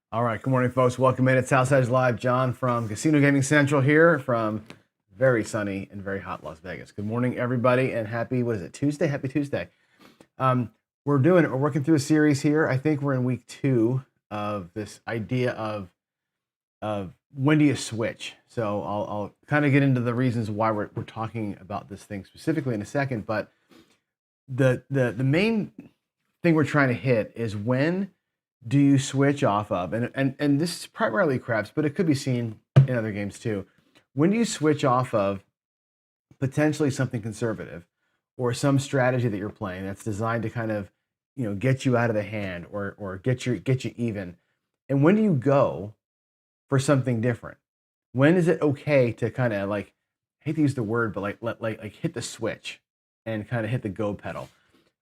All right, good morning, folks. Welcome in. It's Southside Live. John from Casino Gaming Central here from very sunny and very hot Las Vegas. Good morning, everybody, and happy, what is it, Tuesday? Happy Tuesday. We're working through a series here. I think we're in week 2 of this idea of when do you switch. So I'll kind of get into the reasons why we're talking about this thing specifically in a second, but the main thing we're trying to hit is when do you switch off of, and this is primarily craps, but it could be seen in other games too. When do you switch off of potentially something conservative or some strategy that you're playing that's designed to kind of, get you out of the hand or get you even? And when do you go for something different? When is it okay to kind of like, I hate to use the word, but like hit the switch and kind of hit the go pedal,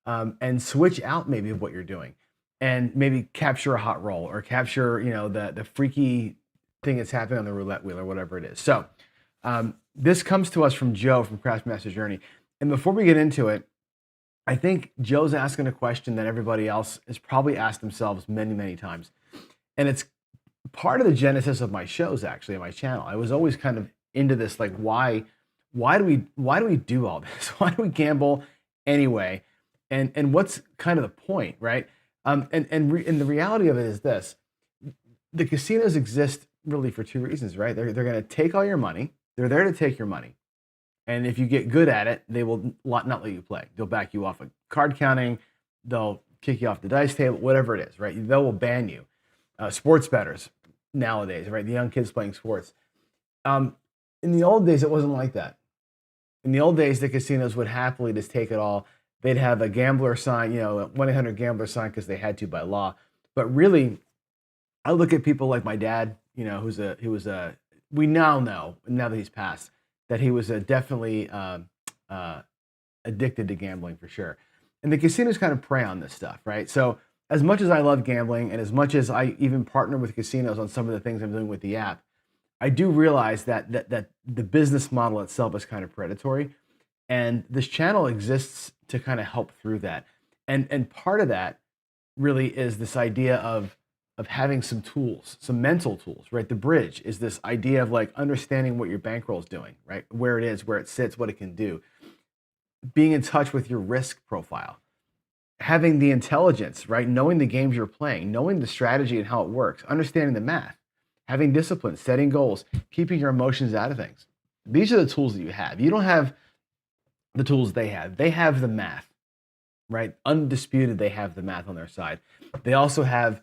and switch out maybe of what you're doing and maybe capture a hot roll or capture, the freaky thing that's happening on the roulette wheel or whatever it is. So this comes to us from Joe from Craftmaster Journey. And before we get into it, I think Joe's asking a question that everybody else has probably asked themselves many, many times. And it's part of the genesis of my shows, actually, on my channel. I was always kind of into this, like, why do we do all this? Why do we gamble anyway? And what's kind of the point, right? And the reality of it is this: the casinos exist really for two reasons, right? They're going to take all your money. They're there to take your money, and if you get good at it, they will not let you play. They'll back you off of card counting. They'll kick you off the dice table, whatever it is, right? They will ban you. Sports bettors nowadays, right? The young kids playing sports. In the old days, it wasn't like that. In the old days, the casinos would happily just take it all. They'd have a gambler sign, a 1-800-GAMBLER sign because they had to by law. But really, I look at people like my dad, we now know, now that he's passed, that he was definitely addicted to gambling for sure. And the casinos kind of prey on this stuff, right? So as much as I love gambling and as much as I even partner with casinos on some of the things I'm doing with the app, I do realize that the business model itself is kind of predatory. And this channel exists to kind of help through that. And part of that really is this idea of having some tools, some mental tools, right? The bridge is this idea of like understanding what your bankroll is doing, right? Where it is, where it sits, what it can do. Being in touch with your risk profile. Having the intelligence, right? Knowing the games you're playing, knowing the strategy and how it works, understanding the math, having discipline, setting goals, keeping your emotions out of things. These are the tools that you have. You don't have the tools they have. They have the math, right? Undisputed, they have the math on their side. They also have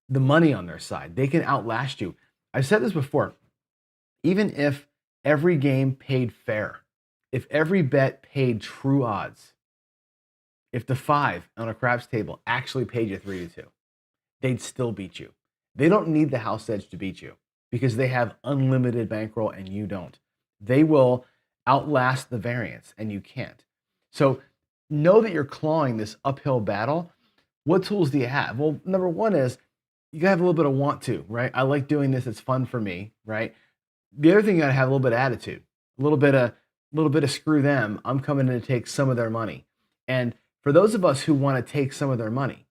the money on their side. They can outlast you. I've said this before. Even if every game paid fair, if every bet paid true odds, if the 5 on a craps table actually paid you 3-2, they'd still beat you. They don't need the house edge to beat you because they have unlimited bankroll and you don't. They will outlast the variance and you can't. So know that you're clawing this uphill battle. What tools do you have? Well, number one is you gotta have a little bit of want to, right? I like doing this. It's fun for me, right? The other thing, you gotta have a little bit of attitude, a little bit of screw them. I'm coming in to take some of their money. And for those of us who want to take some of their money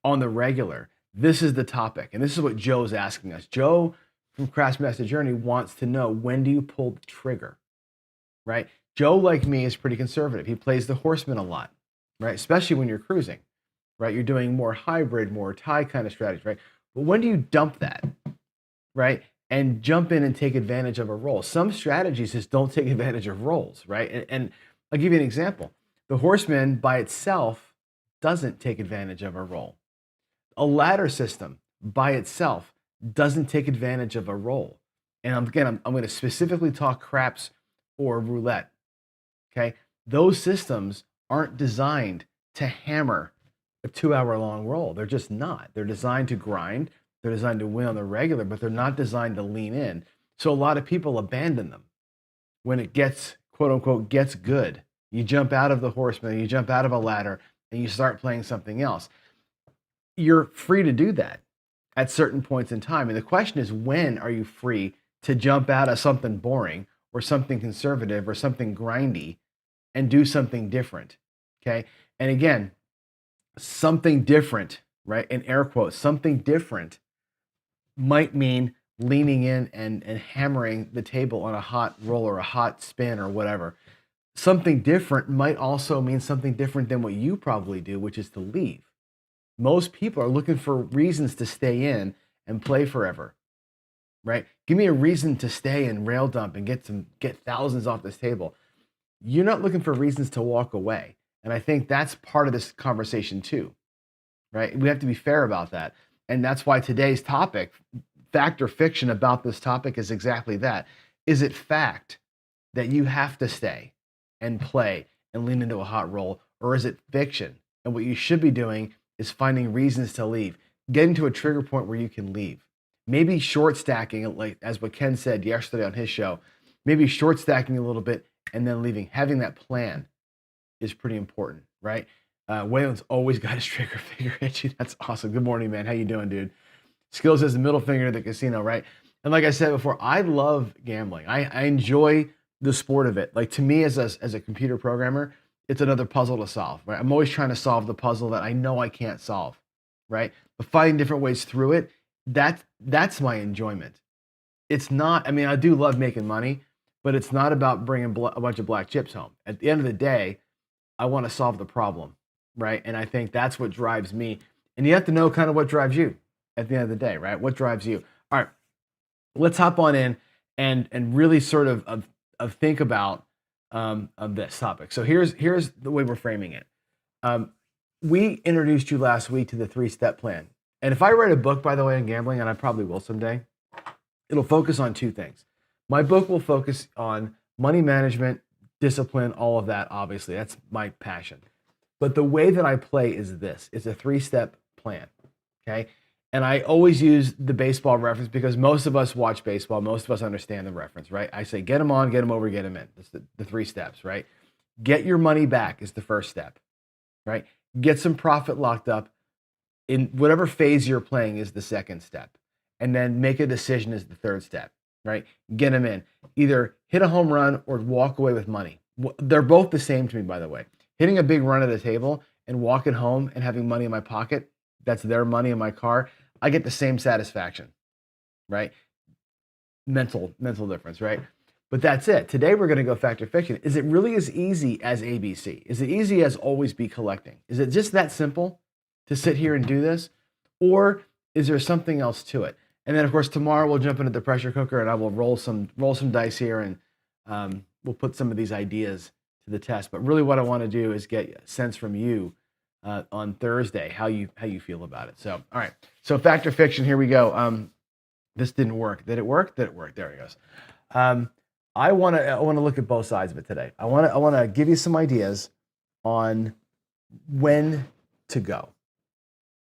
on the regular, this is the topic. And this is what Joe's asking us. Joe from Craftmaster Journey wants to know, when do you pull the trigger, right? Joe, like me, is pretty conservative. He plays the horseman a lot, right? Especially when you're cruising, right? You're doing more hybrid, more tie kind of strategy, right? But when do you dump that, right? And jump in and take advantage of a roll. Some strategies just don't take advantage of rolls, right? And I'll give you an example. The horseman by itself doesn't take advantage of a roll. A ladder system by itself doesn't take advantage of a roll. And I'm going to specifically talk craps or roulette. Okay, those systems aren't designed to hammer a 2-hour long roll. They're just not. They're designed to grind. They're designed to win on the regular, but they're not designed to lean in. So a lot of people abandon them when it gets, quote unquote, gets good. You jump out of the horseman, you jump out of a ladder, and you start playing something else. You're free to do that at certain points in time. And the question is, when are you free to jump out of something boring or something conservative or something grindy and do something different? Okay. And again, something different, right? In air quotes, something different might mean leaning in and hammering the table on a hot roll or a hot spin or whatever. Something different might also mean something different than what you probably do, which is to leave. Most people are looking for reasons to stay in and play forever, right? Give me a reason to stay and rail dump and get thousands off this table. You're not looking for reasons to walk away. And I think that's part of this conversation too, right? We have to be fair about that. And that's why today's topic, fact or fiction about this topic, is exactly that. Is it fact that you have to stay and play and lean into a hot roll, or is it fiction? And what you should be doing is finding reasons to leave, getting to a trigger point where you can leave. Maybe short stacking, like as what Ken said yesterday on his show, maybe short stacking a little bit and then leaving. Having that plan is pretty important, right? Waylon's always got his trigger finger itchy. That's awesome. Good morning, man. How you doing, dude? Skills is the middle finger to the casino, right? And like I said before, I love gambling. I enjoy the sport of it. Like, to me, as a computer programmer, it's another puzzle to solve, right? I'm always trying to solve the puzzle that I know I can't solve, right? But finding different ways through it, that's my enjoyment. It's not, I mean, I do love making money, but it's not about bringing a bunch of black chips home. At the end of the day, I want to solve the problem, right? And I think that's what drives me. And you have to know kind of what drives you at the end of the day, right? What drives you? All right, let's hop on in and really sort of think about of this topic. So here's the way we're framing it. We introduced you last week to the 3-step plan. And if I write a book, by the way, on gambling, and I probably will someday, it'll focus on 2 things. My book will focus on money management, discipline, all of that, obviously. That's my passion. But the way that I play is this. It's a 3-step plan, okay? And I always use the baseball reference because most of us watch baseball. Most of us understand the reference, right? I say, get them on, get them over, get them in. That's the 3 steps, right? Get your money back is the first step, right? Get some profit locked up in whatever phase you're playing is the second step. And then make a decision is the third step, right? Get them in. Either hit a home run or walk away with money. They're both the same to me, by the way. Hitting a big run at the table and walking home and having money in my pocket, that's their money in my car. I get the same satisfaction, right? Mental difference, right? But that's it. Today we're going to go fact or fiction. Is it really as easy as ABC? Is it easy as always be collecting? Is it just that simple to sit here and do this? Or is there something else to it? And then of course tomorrow we'll jump into the pressure cooker and I will roll some dice here and we'll put some of these ideas to the test. But really what I want to do is get a sense from you on Thursday how you feel about it. So all right. So fact or fiction, here we go. This didn't work. Did it work? Did it work? There it goes. I want to look at both sides of it today. I want to give you some ideas on when to go,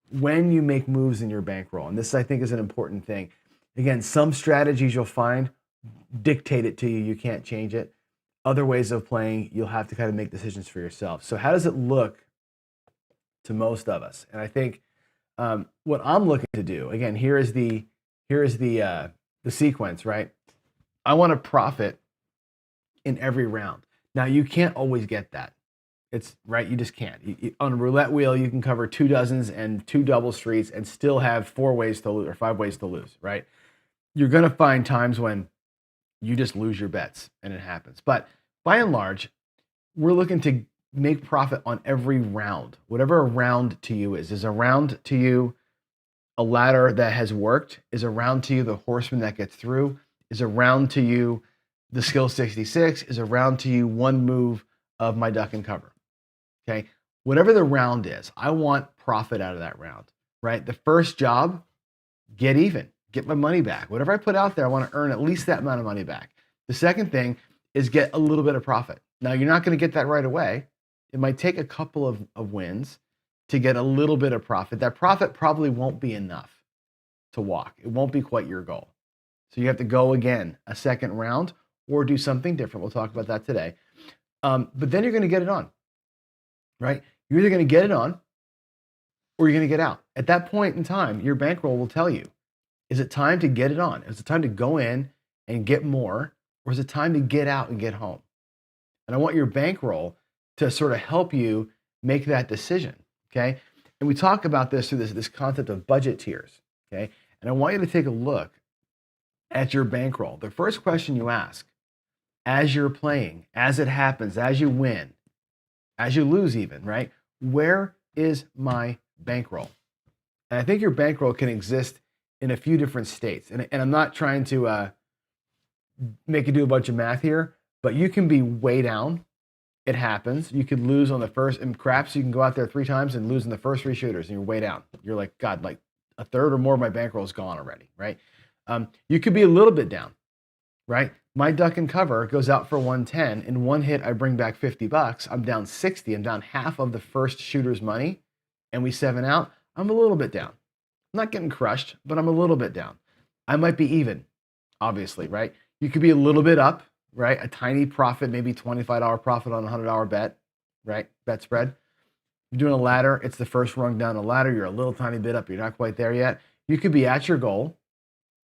when you make moves in your bankroll. And this, I think, is an important thing. Again, some strategies you'll find dictate it to you. You can't change it. Other ways of playing, you'll have to kind of make decisions for yourself. So how does it look to most of us? And I think what I'm looking to do, again, here is the sequence, right? I want to profit in every round. Now, you can't always get that. It's right. You just can't. On a roulette wheel, you can cover 2 dozens and 2 double streets and still have 4 ways to lose or 5 ways to lose, right? You're going to find times when you just lose your bets and it happens. But by and large, we're looking to make profit on every round. Whatever a round to you is a round to you a ladder that has worked? Is a round to you the horseman that gets through? Is a round to you the skill 66? Is a round to you 1 move of my duck and cover? Okay, whatever the round is, I want profit out of that round, right? The first job, get even, get my money back. Whatever I put out there, I want to earn at least that amount of money back. The second thing is get a little bit of profit. Now, you're not going to get that right away. It might take a couple of wins to get a little bit of profit. That profit probably won't be enough to walk. It won't be quite your goal. So you have to go again, a second round, or do something different. We'll talk about that today. But then you're going to get it on, right? You're either going to get it on or you're going to get out. At that point in time, your bankroll will tell you, is it time to get it on? Is it time to go in and get more, or is it time to get out and get home? And I want your bankroll to sort of help you make that decision, okay? And we talk about this through this concept of budget tiers, okay? And I want you to take a look at your bankroll. The first question you ask as you're playing, as it happens, as you win, as you lose even, right? Where is my bankroll? And I think your bankroll can exist in a few different states. And I'm not trying to make you do a bunch of math here, but you can be way down. It happens. You could lose on the first, and craps, you can go out there 3 times and lose in the first 3 shooters and you're way down. You're like, God, like a third or more of my bankroll is gone already, right? You could be a little bit down, right? My duck and cover goes out for 110. In one hit, I bring back $50. I'm down 60. I'm down half of the first shooter's money, and we 7 out. I'm a little bit down. I'm not getting crushed, but I'm a little bit down. I might be even, obviously, right? You could be a little bit up, right? A tiny profit, maybe $25 profit on a $100 bet, right? Bet spread. You're doing a ladder. It's the first rung down the ladder. You're a little tiny bit up. You're not quite there yet. You could be at your goal,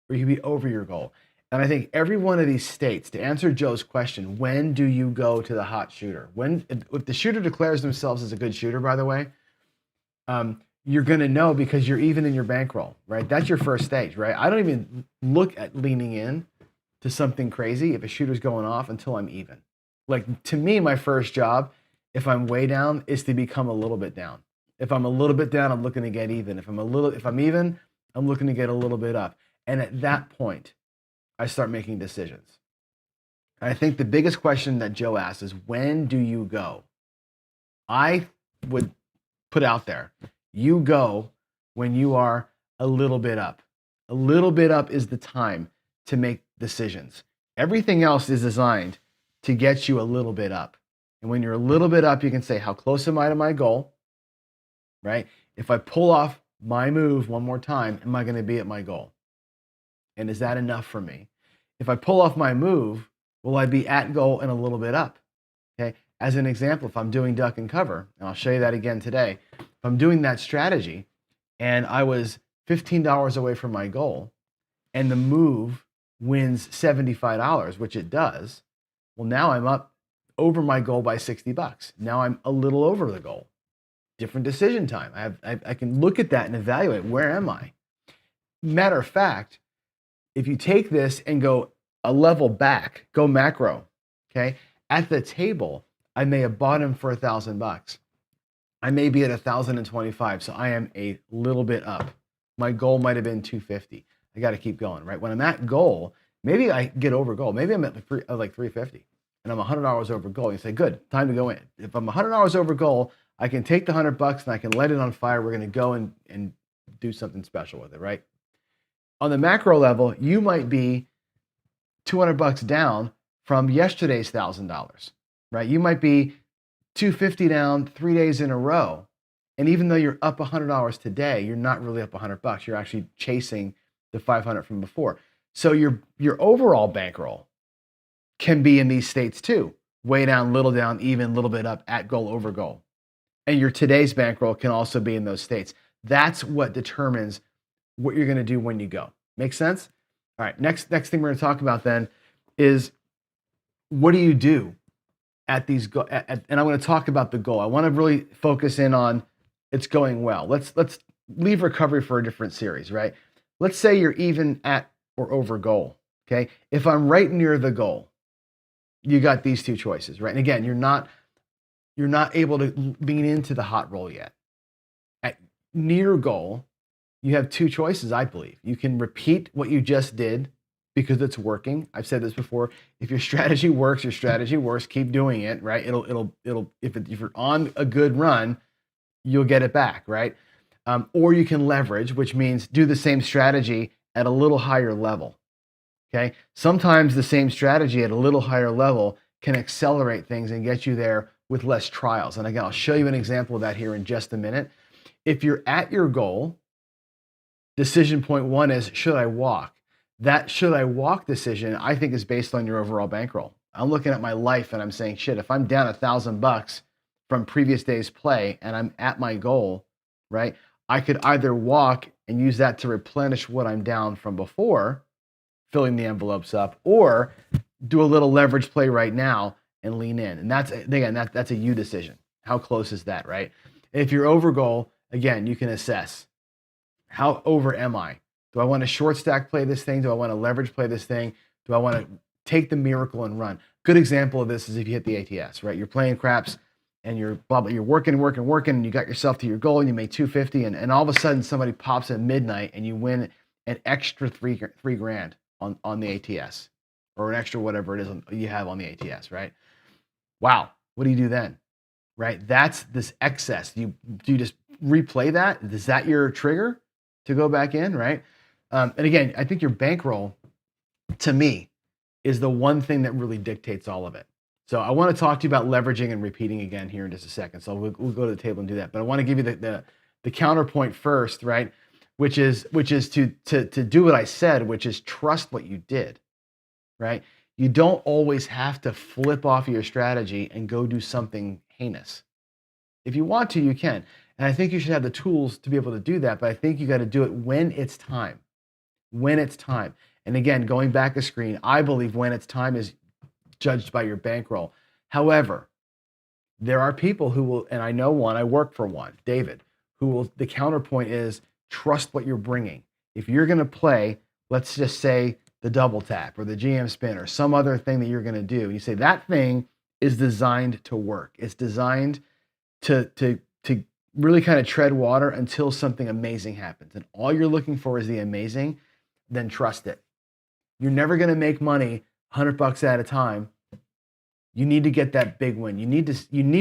or you could be over your goal. And I think every one of these states, to answer Joe's question, when do you go to the hot shooter? If the shooter declares themselves as a good shooter, by the way, you're going to know because you're even in your bankroll, right? That's your first stage, right? I don't even look at leaning in to something crazy if a shooter's going off until I'm even. Like, to me, my first job, if I'm way down, is to become a little bit down. If I'm a little bit down, I'm looking to get even. If I'm even, I'm looking to get a little bit up. And at that point, I start making decisions. And I think the biggest question that Joe asked is, when do you go? I would put out there, you go when you are a little bit up. A little bit up is the time to make decisions. Everything else is designed to get you a little bit up. And when you're a little bit up, you can say, how close am I to my goal? Right? If I pull off my move one more time, am I going to be at my goal? And is that enough for me? If I pull off my move, will I be at goal and a little bit up? Okay. As an example, if I'm doing duck and cover, and I'll show you that again today, if I'm doing that strategy and I was $15 away from my goal and the move wins $75, which it does, well, now I'm up over my goal by $60. Now I'm a little over the goal. Different decision time. I can look at that and evaluate, where am I? Matter of fact, if you take this and go a level back, go macro, okay? At the table, I may have bought him for $1,000. I may be at 1,025, so I am a little bit up. My goal might have been 250. I got to keep going, right? When I'm at goal, maybe I get over goal. Maybe I'm at like 350, and I'm $100 over goal. You say, good, time to go in. If I'm $100 over goal, I can take the $100 and I can let it on fire. We're going to go and do something special with it, right? On the macro level, you might be $200 down from yesterday's $1,000, right? You might be $250 down 3 days in a row. And even though you're up $100 today, you're not really up $100. You're actually chasing the 500 from before. So your overall bankroll can be in these states too. Way down, little down, even, little bit up, at goal, over goal. And your today's bankroll can also be in those states. That's what determines what you're going to do when you go. Make sense? All right, next thing we're going to talk about then is, what do you do at these and I'm going to talk about the goal. I want to really focus in on it's going well. Let's leave recovery for a different series, right? Let's say you're even at or over goal, okay? If I'm right near the goal, you got these two choices, right? And again, you're not able to lean into the hot roll yet. At near goal, you have two choices, I believe. You can repeat what you just did because it's working. I've said this before. If your strategy works, keep doing it, right? If you're on a good run, you'll get it back, right? Or you can leverage, which means do the same strategy at a little higher level, okay? Sometimes the same strategy at a little higher level can accelerate things and get you there with less trials. And again, I'll show you an example of that here in just a minute. If you're at your goal, decision point one is, should I walk? That should I walk decision, I think, is based on your overall bankroll. I'm looking at my life and I'm saying, shit, if I'm down $1,000 from previous day's play and I'm at my goal, right? I could either walk and use that to replenish what I'm down from before, filling the envelopes up, or do a little leverage play right now and lean in. And that's a you decision. How close is that, right? If you're over goal, again, you can assess, how over am I? Do I want to short stack play this thing? Do I want to leverage play this thing? Do I want to take the miracle and run? Good example of this is if you hit the ATS, right? You're playing craps and you're working, and you got yourself to your goal and you made 250 and all of a sudden somebody pops at midnight and you win an extra three grand on the ATS or an extra whatever it is you have on the ATS, right? Wow. What do you do then? Right? That's this excess. Do you just replay that? Is that your trigger to go back in, right? And again, I think your bankroll, to me, is the one thing that really dictates all of it. So I want to talk to you about leveraging and repeating again here in just a second. So we'll go to the table and do that. But I want to give you the counterpoint first, right? Which is to do what I said, which is trust what you did, right? You don't always have to flip off your strategy and go do something heinous. If you want to, you can. And I think you should have the tools to be able to do that, but I think you got to do it when it's time. When it's time. And again, going back a screen, I believe when it's time is judged by your bankroll. However, there are people who will, and I know one, I work for one, David, who will, the counterpoint is trust what you're bringing. If you're going to play, let's just say the double tap or the GM spin or some other thing that you're going to do, and you say that thing is designed to work. It's designed to really kind of tread water until something amazing happens. And all you're looking for is the amazing, then trust it. You're never going to make money $100 at a time. You need to get that big win. You need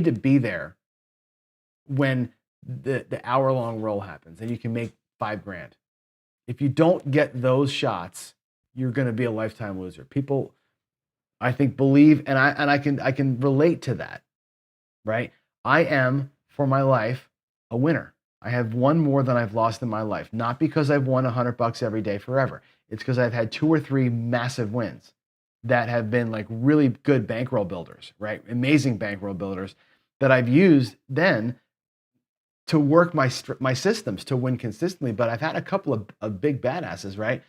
to be there when the hour-long roll happens and you can make $5 grand. If you don't get those shots, you're going to be a lifetime loser. People, I think, believe, and I can relate to that, right? I am, for my life, a winner. I have won more than I've lost in my life, not because I've won $100 every day forever. It's because I've had 2 or 3 massive wins that have been like really good bankroll builders, right? Amazing bankroll builders that I've used then to work my systems to win consistently. But I've had a couple of big badasses, right?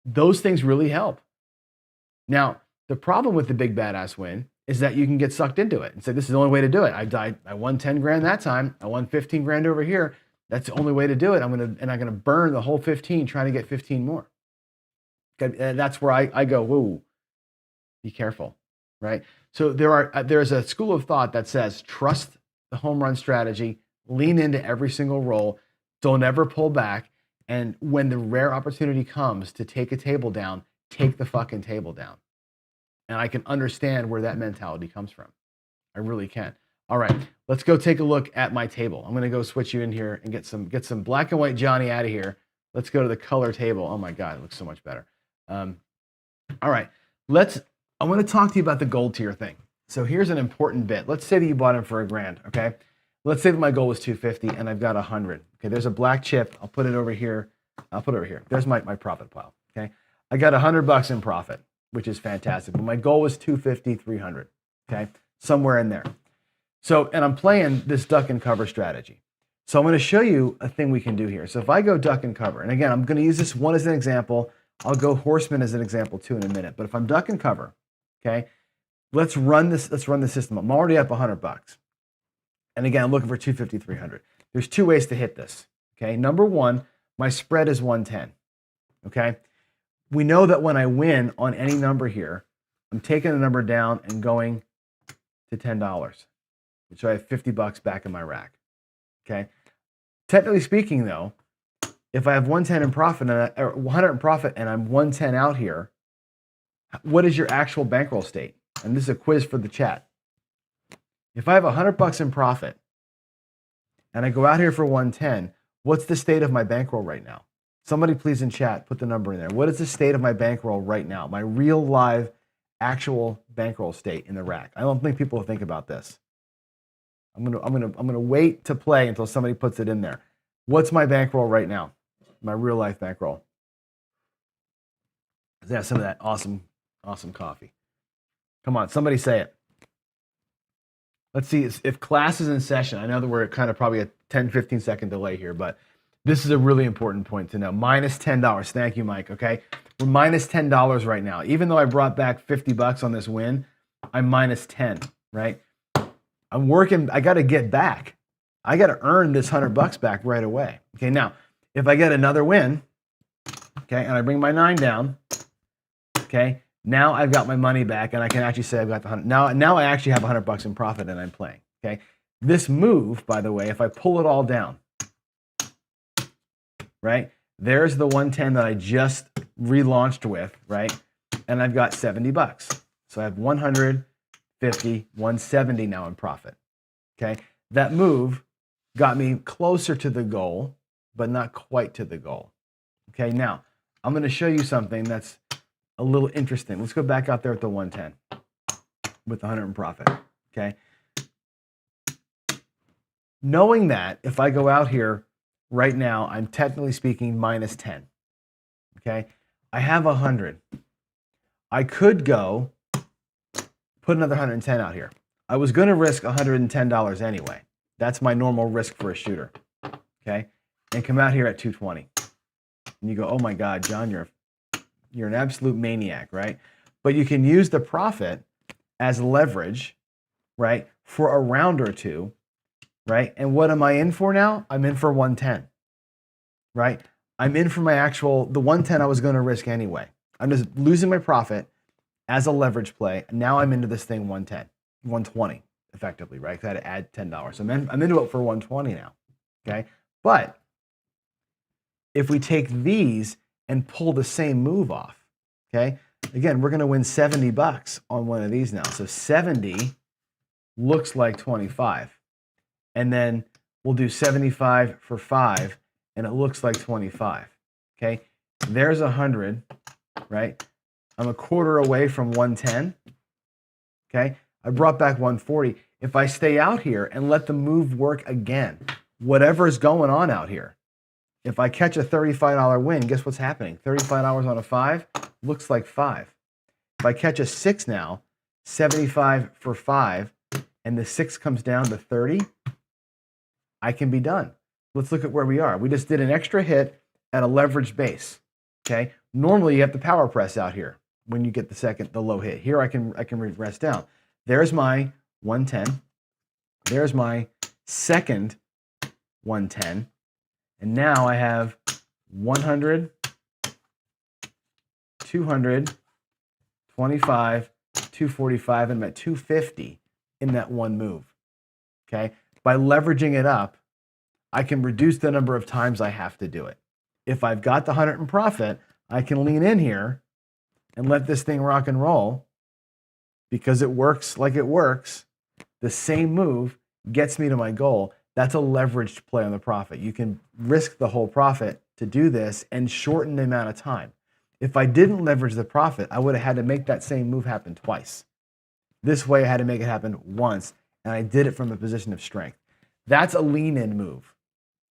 Those things really help. Now, the problem with the big badass win is that you can get sucked into it and say, this is the only way to do it. I won 10 grand that time. I won 15 grand over here. That's the only way to do it. I'm gonna burn the whole 15 trying to get 15 more. And that's where I go, whoa, be careful, right? So there's a school of thought that says trust the home run strategy, lean into every single roll, don't ever pull back, and when the rare opportunity comes to take a table down, take the fucking table down. And I can understand where that mentality comes from. I really can. All right, let's go take a look at my table. I'm gonna go switch you in here and get some black and white Johnny out of here. Let's go to the color table. Oh my God, it looks so much better. All right, I want to talk to you about the gold tier thing. So here's an important bit. Let's say that you bought him for $1 grand, okay? Let's say that my goal was 250 and I've got 100. Okay, there's a black chip. I'll put it over here. I'll put it over here. There's my profit pile, okay? I got $100 in profit, which is fantastic. But my goal was 250, 300, okay? Somewhere in there. So, and I'm playing this duck and cover strategy. So I'm going to show you a thing we can do here. So if I go duck and cover, and again, I'm going to use this one as an example. I'll go horseman as an example too in a minute. But if I'm duck and cover, okay, let's run the system. I'm already up $100. And again, I'm looking for 250, 300. There's 2 ways to hit this, okay? Number 1, my spread is 110, okay? We know that when I win on any number here, I'm taking the number down and going to $10, which I have $50 back in my rack, okay? Technically speaking though, if I have 110 in profit or 100 in profit and I'm 110 out here, what is your actual bankroll state? And this is a quiz for the chat. If I have $100 in profit and I go out here for 110, what's the state of my bankroll right now? Somebody please in chat put the number in there. What is the state of my bankroll right now? My real live actual bankroll state in the rack. I don't think people will think about this. I'm gonna wait to play until somebody puts it in there. What's my bankroll right now? My real life bankroll. Yeah, some of that awesome coffee. Come on, somebody say it. Let's see if class is in session. I know that we're kind of probably a 10, 15 second delay here, but this is a really important point to know. Minus $10. Thank you, Mike. Okay. We're minus $10 right now. Even though I brought back $50 on this win, I'm minus 10, right? I'm working. I got to get back. I got to earn this $100 back right away. Okay. Now, if I get another win, Okay, and I bring my 9 down. Okay, now I've got my money back, and I can actually say I've got the 100. Now I actually have $100 in profit, and I'm playing. Okay, this move, by the way, if I pull it all down, right? There's the 110 that I just relaunched with, right? And I've got $70. So I have 150, 170 now in profit. Okay, that move got me closer to the goal, but not quite to the goal. Okay, now I'm going to show you something that's a little interesting. Let's go back out there at the 110 with 100 in profit. Okay, knowing that if I go out here right now, I'm technically speaking minus 10. Okay, I have 100. I could go put another 110 out here. I was going to risk $110 anyway. That's my normal risk for a shooter. Okay, and come out here at 220. And you go, oh my God, John, you're an absolute maniac, right? But you can use the profit as leverage, right, for a round or two, right? And what am I in for now? I'm in for 110, right? I'm in for the 110 I was going to risk anyway. I'm just losing my profit as a leverage play. Now I'm into this thing 110, 120 effectively, right? Because I had to add $10. So I'm into it for 120 now, okay? But if we take these and pull the same move off, okay? Again, we're going to win $70 on one of these now. So 70 looks like 25. And then we'll do 75 for 5, and it looks like 25, okay? There's 100, right? I'm a quarter away from 110, okay? I brought back 140. If I stay out here and let the move work again, whatever is going on out here, if I catch a $35 win, guess what's happening? $35 on a 5 looks like 5. If I catch a 6 now, 75 for 5, and the 6 comes down to 30, I can be done. Let's look at where we are. We just did an extra hit at a leveraged base, okay? Normally you have to power press out here when you get the low hit. Here I can rest down. There's my 110. There's my second 110. And now I have 100, 200, 25, 245, and I'm at 250 in that one move, okay? By leveraging it up, I can reduce the number of times I have to do it. If I've got the 100 in profit, I can lean in here and let this thing rock and roll because it works like it works. The same move gets me to my goal. That's a leveraged play on the profit. You can risk the whole profit to do this and shorten the amount of time. If I didn't leverage the profit, I would have had to make that same move happen twice. This way I had to make it happen once, and I did it from a position of strength. That's a lean-in move.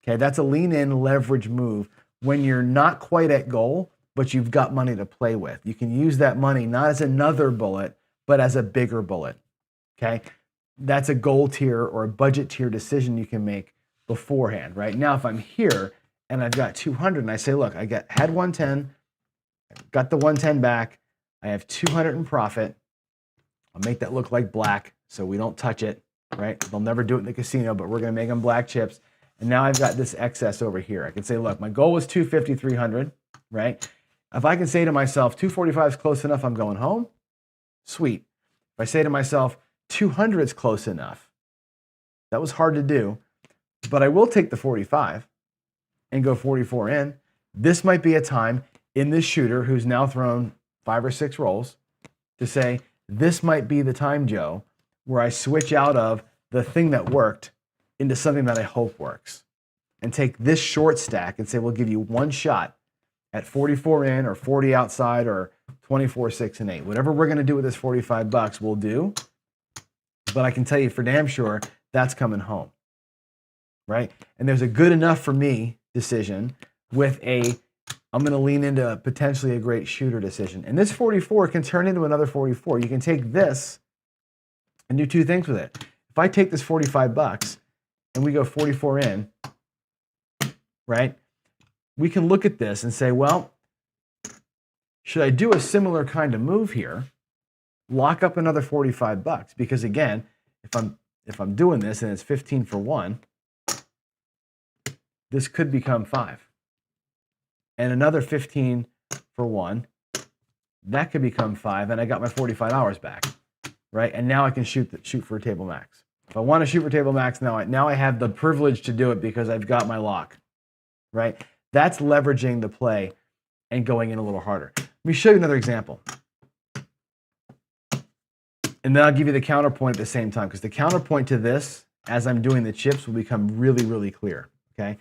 Okay, that's a lean-in leverage move when you're not quite at goal, but you've got money to play with. You can use that money not as another bullet, but as a bigger bullet. Okay, that's a goal tier or a budget tier decision you can make beforehand, right? Now, if I'm here and I've got 200 and I say, look, had 110, got the 110 back, I have 200 in profit. I'll make that look like black so we don't touch it, right? They'll never do it in the casino, but we're going to make them black chips. And now I've got this excess over here. I can say, look, my goal was 250, 300, right? If I can say to myself, 245 is close enough, I'm going home, sweet. If I say to myself, 200 is close enough, that was hard to do, but I will take the 45 and go 44 in. This might be a time in this shooter who's now thrown 5 or 6 rolls to say, this might be the time, Joe, where I switch out of the thing that worked into something that I hope works and take this short stack and say, we'll give you one shot at 44 in or 40 outside or 24, 6, and 8. Whatever we're going to do with this $45, we'll do. But I can tell you for damn sure that's coming home, right? And there's a good enough for me decision with I'm going to lean into potentially a great shooter decision. And this 44 can turn into another 44. You can take this and do 2 things with it. If I take this $45 and we go 44 in, right? We can look at this and say, well, should I do a similar kind of move here? Lock up another $45 because again, if I'm doing this and it's 15 for 1, this could become 5. and another 15 for 1. That could become 5, and I got my $45 back, right? And now I can shoot for a table max. If I want to shoot for table max, now I have the privilege to do it because I've got my lock, right? That's leveraging the play and going in a little harder. Let me show you another example. And then I'll give you the counterpoint at the same time, because the counterpoint to this, as I'm doing the chips, will become really, really clear, okay?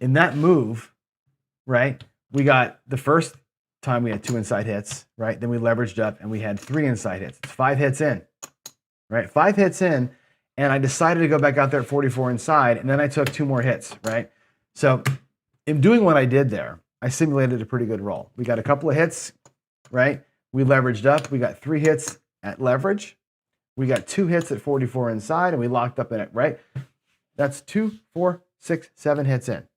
In that move, right, we got the first time we had 2 inside hits, right? Then we leveraged up and we had 3 inside hits. It's 5 hits in, right? 5 hits in, and I decided to go back out there at 44 inside, and then I took 2 more hits, right? So in doing what I did there, I simulated a pretty good roll. We got a couple of hits, right? We leveraged up. We got 3 hits at leverage. We got 2 hits at 44 inside, and we locked up in it, right? That's 2, 4, 6, 7 hits in.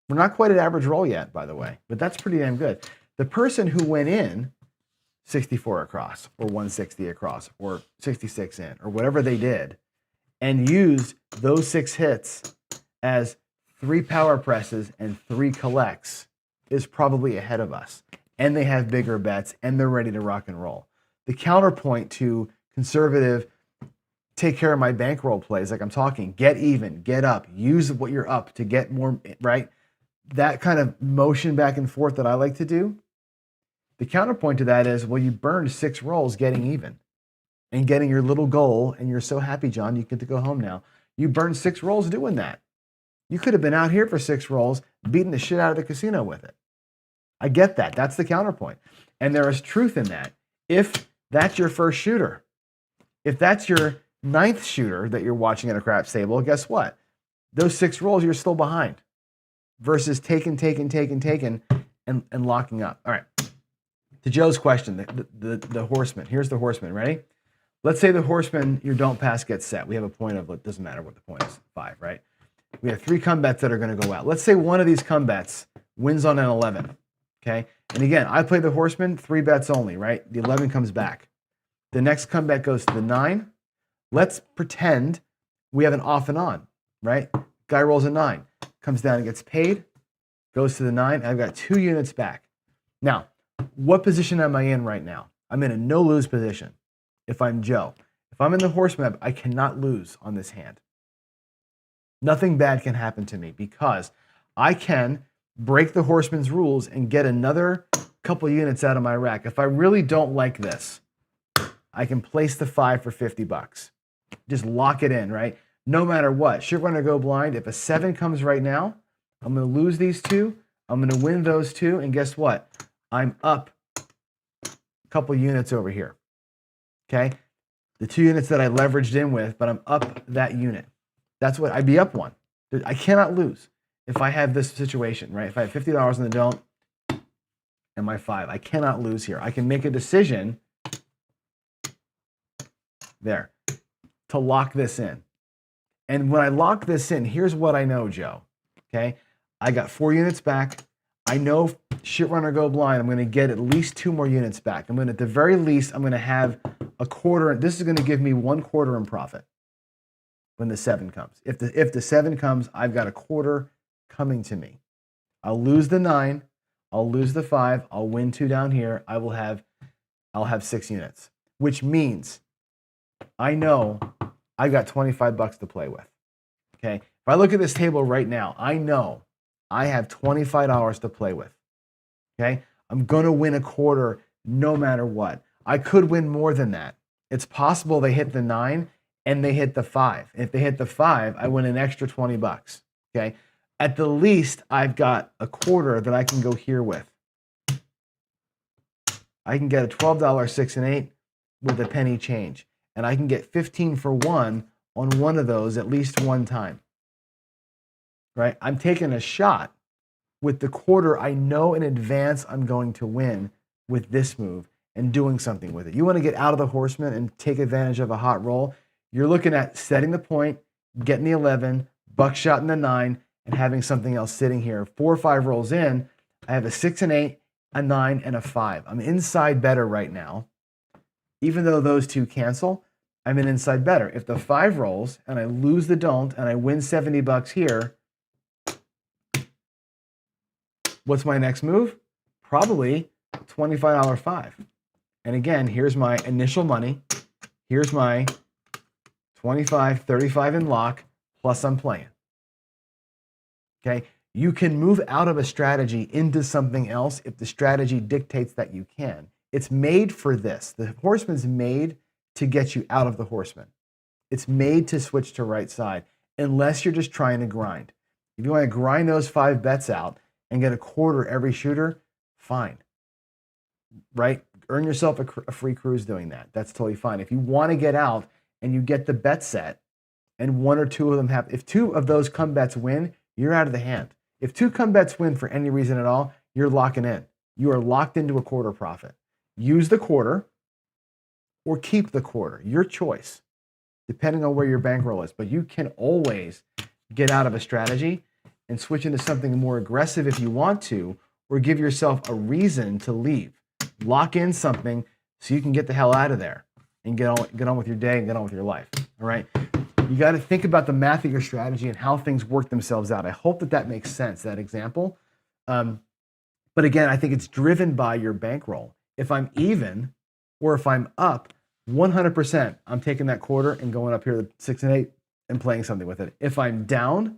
We're not quite at average roll yet, by the way, but that's pretty damn good. The person who went in 64 across or 160 across or 66 in or whatever they did and used those 6 hits as 3 power presses and 3 collects is probably ahead of us. And they have bigger bets and they're ready to rock and roll. The counterpoint to conservative, take care of my bankroll plays, like I'm talking, get even, get up, use what you're up to get more, right? That kind of motion back and forth that I like to do. The counterpoint to that is, well, you burned 6 rolls getting even and getting your little goal, and you're so happy, John, you get to go home now. You burned 6 rolls doing that. You could have been out here for 6 rolls, beating the shit out of the casino with it. I get that. That's the counterpoint. And there is truth in that. If that's your first shooter, if that's your 9th shooter that you're watching at a craps table, guess what? Those 6 rolls, you're still behind versus taking, and locking up. All right. To Joe's question, the horseman. Here's the horseman. Ready? Let's say the horseman, your don't pass gets set. We have a point of, it doesn't matter what the point is, 5, right? We have 3 come bets that are going to go out. Let's say one of these come bets wins on an 11, okay? And again, I play the horseman, 3 bets only, right? The 11 comes back. The next come bet goes to the 9. Let's pretend we have an off and on, right? Guy rolls a 9, comes down and gets paid, goes to the 9. I've got 2 units back. Now, what position am I in right now? I'm in a no-lose position if I'm Joe. If I'm in the horseman, I cannot lose on this hand. Nothing bad can happen to me because I can break the horseman's rules and get another couple units out of my rack. If I really don't like this, I can place the 5 for $50. Just lock it in, right? No matter what. Shift runner go blind. If a 7 comes right now, I'm going to lose these 2. I'm going to win those 2. And guess what? I'm up a couple units over here, okay? The 2 units that I leveraged in with, but I'm up that unit. That's what, I'd be up 1. I cannot lose if I have this situation, right? If I have $50 in the don't and my 5, I cannot lose here. I can make a decision there to lock this in. And when I lock this in, here's what I know, Joe, okay? I got 4 units back. I know shit runner go blind, I'm going to get at least 2 more units back. I'm going to, at the very least, I'm going to have a quarter. This is going to give me 1/4 in profit when the 7 comes. If the 7 comes, I've got a quarter coming to me. I'll lose the 9. I'll lose the 5. I'll win 2 down here. I'll have 6 units, which means I know I got $25 to play with. Okay. If I look at this table right now, I know I have $25 to play with. Okay. I'm going to win a quarter no matter what. I could win more than that. It's possible they hit the 9 and they hit the 5. If they hit the 5, I win an extra $20. Okay. At the least, I've got a quarter that I can go here with. I can get a $12 6 and 8 with a penny change. And I can get 15 for 1 on one of those at least one time. Right? I'm taking a shot with the quarter I know in advance I'm going to win with this move and doing something with it. You want to get out of the horseman and take advantage of a hot roll. You're looking at setting the point, getting the 11, buckshot in the 9, and having something else sitting here. 4 or 5 rolls in, I have a 6 and 8, a 9, and a 5. I'm inside better right now. Even though those 2 cancel, I'm an inside better. If the 5 rolls and I lose the don't and I win $70 here, What's my next move? Probably $25 five. And again, here's my initial money. Here's my 25, 35 in lock, plus I'm playing. Okay? You can move out of a strategy into something else if the strategy dictates that you can. It's made for this. The horseman's made to get you out of the horseman. It's made to switch to right side, unless you're just trying to grind. If you want to grind those 5 bets out and get a quarter every shooter, fine. Right? Earn yourself a free cruise doing that. That's totally fine. If you want to get out and you get the bet set and 1 or 2 of them have, if 2 of those come bets win, you're out of the hand. If 2 come bets win for any reason at all, you're locking in. You are locked into a quarter profit. Use the quarter or keep the quarter, your choice, depending on where your bankroll is. But you can always get out of a strategy and switch into something more aggressive if you want to, or give yourself a reason to leave. Lock in something so you can get the hell out of there and get on with your day and get on with your life. All right. You got to think about the math of your strategy and how things work themselves out. I hope that makes sense, that example. But again, I think it's driven by your bankroll. If I'm even or if I'm up, 100%, I'm taking that quarter and going up here to 6 and 8 and playing something with it. If I'm down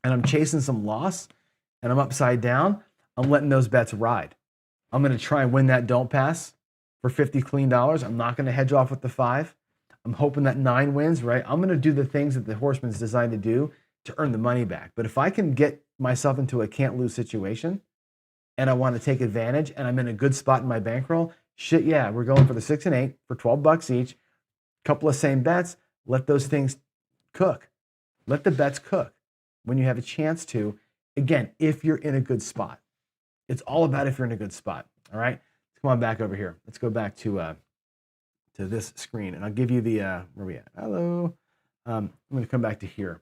and I'm chasing some loss and I'm upside down, I'm letting those bets ride. I'm going to try and win that don't pass for $50 clean. I'm not going to hedge off with the 5. I'm hoping that 9 wins, right? I'm going to do the things that the horseman's designed to do to earn the money back. But if I can get myself into a can't lose situation and I want to take advantage and I'm in a good spot in my bankroll, shit, yeah, we're going for the 6 and 8 for $12 each. Couple of same bets. Let those things cook. Let the bets cook when you have a chance to. Again, if you're in a good spot. It's all about if you're in a good spot. All right, let's come on back over here. Let's go back to this screen, and I'll give you the where are we at? Hello. I'm going to come back to here,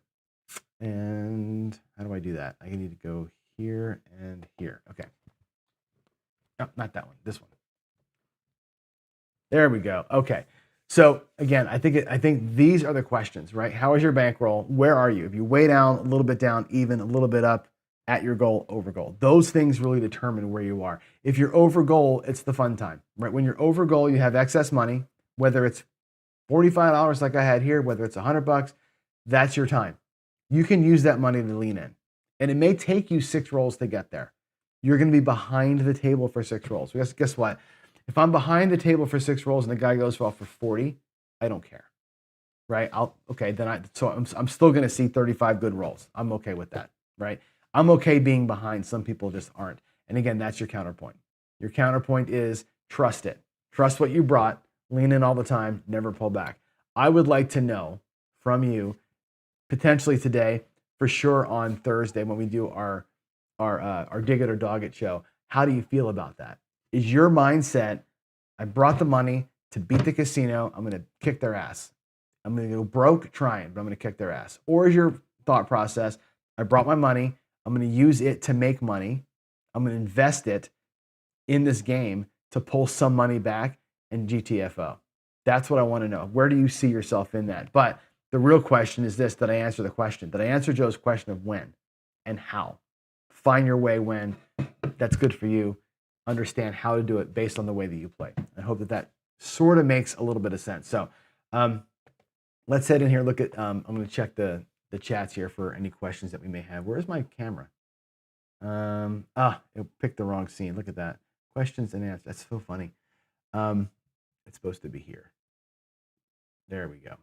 and how do I do that? I need to go here and here. Okay. No, not that one. This one. There we go. Okay. So again, I think these are the questions, right? How is your bankroll? Where are you? If you way down, a little bit down, even, a little bit up, at your goal, over goal. Those things really determine where you are. If you're over goal, it's the fun time, right? When you're over goal, you have excess money, whether it's $45 like I had here, whether it's $100, that's your time. You can use that money to lean in. And it may take you 6 rolls to get there. You're going to be behind the table for 6 rolls. Guess what? If I'm behind the table for 6 rolls and the guy goes off for 40, I don't care, right? I'm still going to see 35 good rolls. I'm okay with that, right? I'm okay being behind. Some people just aren't. And again, that's your counterpoint. Your counterpoint is trust it. Trust what you brought. Lean in all the time. Never pull back. I would like to know from you, potentially today, for sure on Thursday when we do our Dig It or Dog It show. How do you feel about that? Is your mindset, I brought the money to beat the casino, I'm going to kick their ass. I'm going to go broke trying, but I'm going to kick their ass. Or is your thought process, I brought my money, I'm going to use it to make money, I'm going to invest it in this game to pull some money back and GTFO. That's what I want to know. Where do you see yourself in that? But the real question is this, did I answer the question? Did I answer Joe's question of when and how? Find your way when. That's good for you. Understand how to do it based on the way that you play. I hope that sort of makes a little bit of sense. So let's head in here, look at, I'm going to check the chats here for any questions that we may have. Where's my camera? It picked the wrong scene. Look at that. Questions and answers. That's so funny. It's supposed to be here. There we go.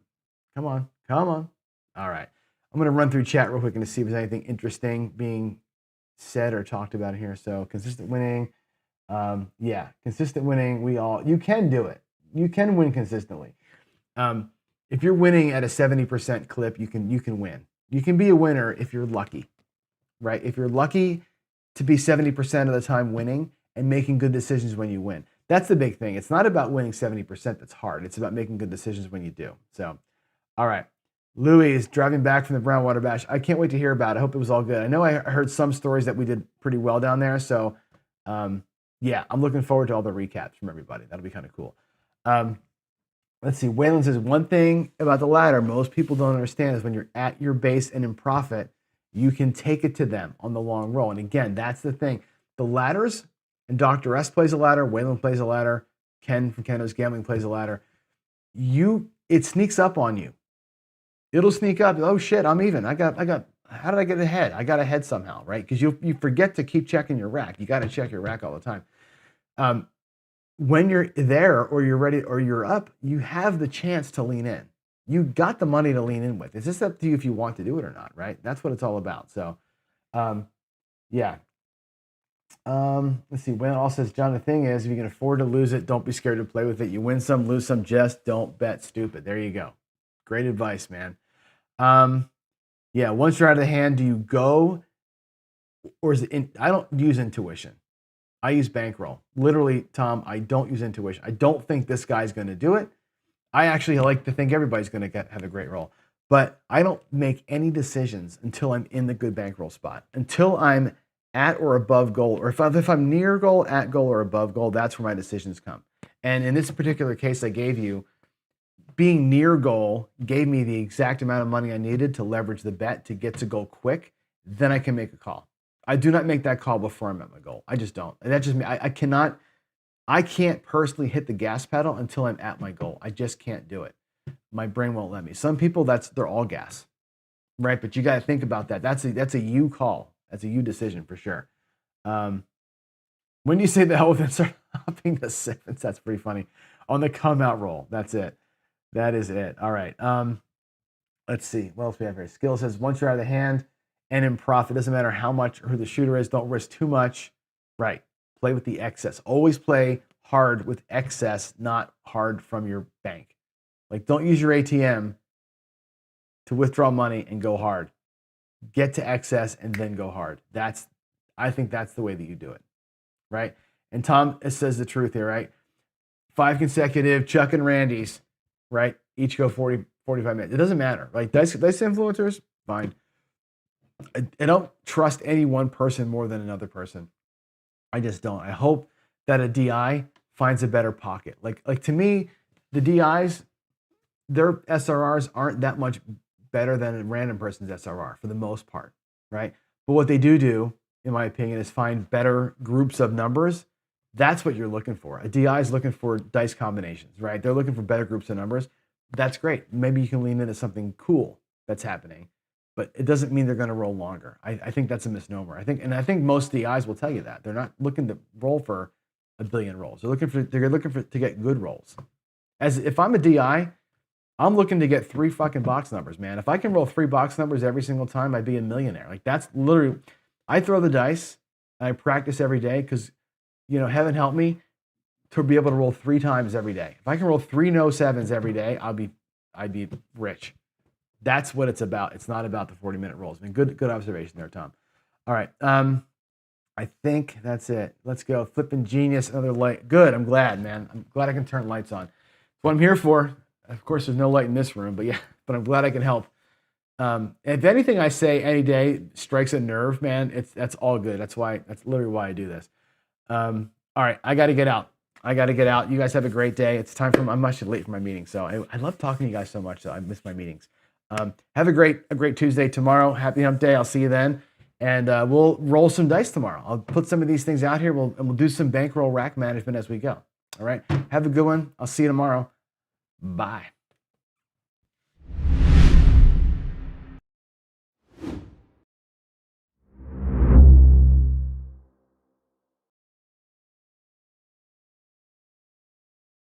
Come on. All right. I'm going to run through chat real quick and see if there's anything interesting being said or talked about here. So consistent winning. Consistent winning. You can do it. You can win consistently. If you're winning at a 70% clip, you can win. You can be a winner if you're lucky, right? If you're lucky to be 70% of the time winning and making good decisions when you win. That's the big thing. It's not about winning 70% that's hard. It's about making good decisions when you do. So, all right. Louis is driving back from the Brownwater Bash. I can't wait to hear about it. I hope it was all good. I know I heard some stories that we did pretty well down there. So, I'm looking forward to all the recaps from everybody. That'll be kind of cool. Let's see. Waylon says, one thing about the ladder most people don't understand is when you're at your base and in profit, you can take it to them on the long roll. And again, that's the thing. the ladders, and Dr. S plays a ladder, Waylon plays a ladder, Ken from Ken Knows Gambling plays a ladder. It sneaks up on you. It'll sneak up. Oh shit, I'm even. How did I get ahead? I got ahead somehow, right? Because you forget to keep checking your rack. You got to check your rack all the time. When you're there or you're ready or you're up, you have the chance to lean in. You got the money to lean in with. It's just up to you if you want to do it or not, right? That's what it's all about. So, yeah. Let's see. Wayne also says, John, the thing is, if you can afford to lose it, don't be scared to play with it. You win some, lose some, just don't bet stupid. There you go. Great advice, man. Yeah, once you're out of the hand, do you go, or is it I don't use intuition. I use bankroll. Literally, Tom, I don't use intuition. I don't think this guy's going to do it. I actually like to think everybody's going to have a great roll. But I don't make any decisions until I'm in the good bankroll spot. Until I'm at or above goal, or if I'm near goal, at goal, or above goal, that's where my decisions come. And in this particular case I gave you, being near goal gave me the exact amount of money I needed to leverage the bet to get to goal quick. Then I can make a call. I do not make that call before I'm at my goal. I just don't. And that's just me. I can't personally hit the gas pedal until I'm at my goal. I just can't do it. My brain won't let me. Some people, they're all gas, right? But you got to think about that. That's a you call. That's a you decision for sure. When you say the hell with it, start hopping the sevens. That's pretty funny. On the come out roll. That's it. That is it. All right. Let's see. What else we have here? Skill says, once you're out of the hand and in profit, doesn't matter how much or who the shooter is, don't risk too much. Right. Play with the excess. Always play hard with excess, not hard from your bank. Like, don't use your ATM to withdraw money and go hard. Get to excess and then go hard. I think that's the way that you do it. Right. And Tom says the truth here, right? 5 consecutive Chuck and Randy's, right? Each go 40, 45 minutes. It doesn't matter. Like dice influencers, fine. I don't trust any one person more than another person. I just don't. I hope that a DI finds a better pocket. Like to me, the DIs, their SRRs aren't that much better than a random person's SRR for the most part, right? But what they do, in my opinion, is find better groups of numbers. That's what you're looking for. A DI is looking for dice combinations, right? They're looking for better groups of numbers. That's great. Maybe you can lean into something cool that's happening, but it doesn't mean they're going to roll longer. I think that's a misnomer. I think most DIs will tell you that. They're not looking to roll for a billion rolls. They're looking for to get good rolls. As if I'm a DI, I'm looking to get 3 fucking box numbers, man. If I can roll 3 box numbers every single time, I'd be a millionaire. Like that's literally, I throw the dice and I practice every day because, heaven help me to be able to roll 3 times every day. If I can roll 3 no sevens every day, I'd be rich. That's what it's about. It's not about the 40-minute rolls. I mean, good observation there, Tom. All right. I think that's it. Let's go. Flipping genius. Another light. Good. I'm glad, man. I'm glad I can turn lights on. That's what I'm here for. Of course, there's no light in this room, but I'm glad I can help. If anything I say any day strikes a nerve, man, that's all good. That's literally why I do this. All right. I got to get out. You guys have a great day. It's time for I'm actually late for my meeting. So I love talking to you guys so much. So I miss my meetings. Have a great Tuesday tomorrow. Happy hump day. I'll see you then. And we'll roll some dice tomorrow. I'll put some of these things out here. We'll do some bankroll rack management as we go. All right. Have a good one. I'll see you tomorrow. Bye.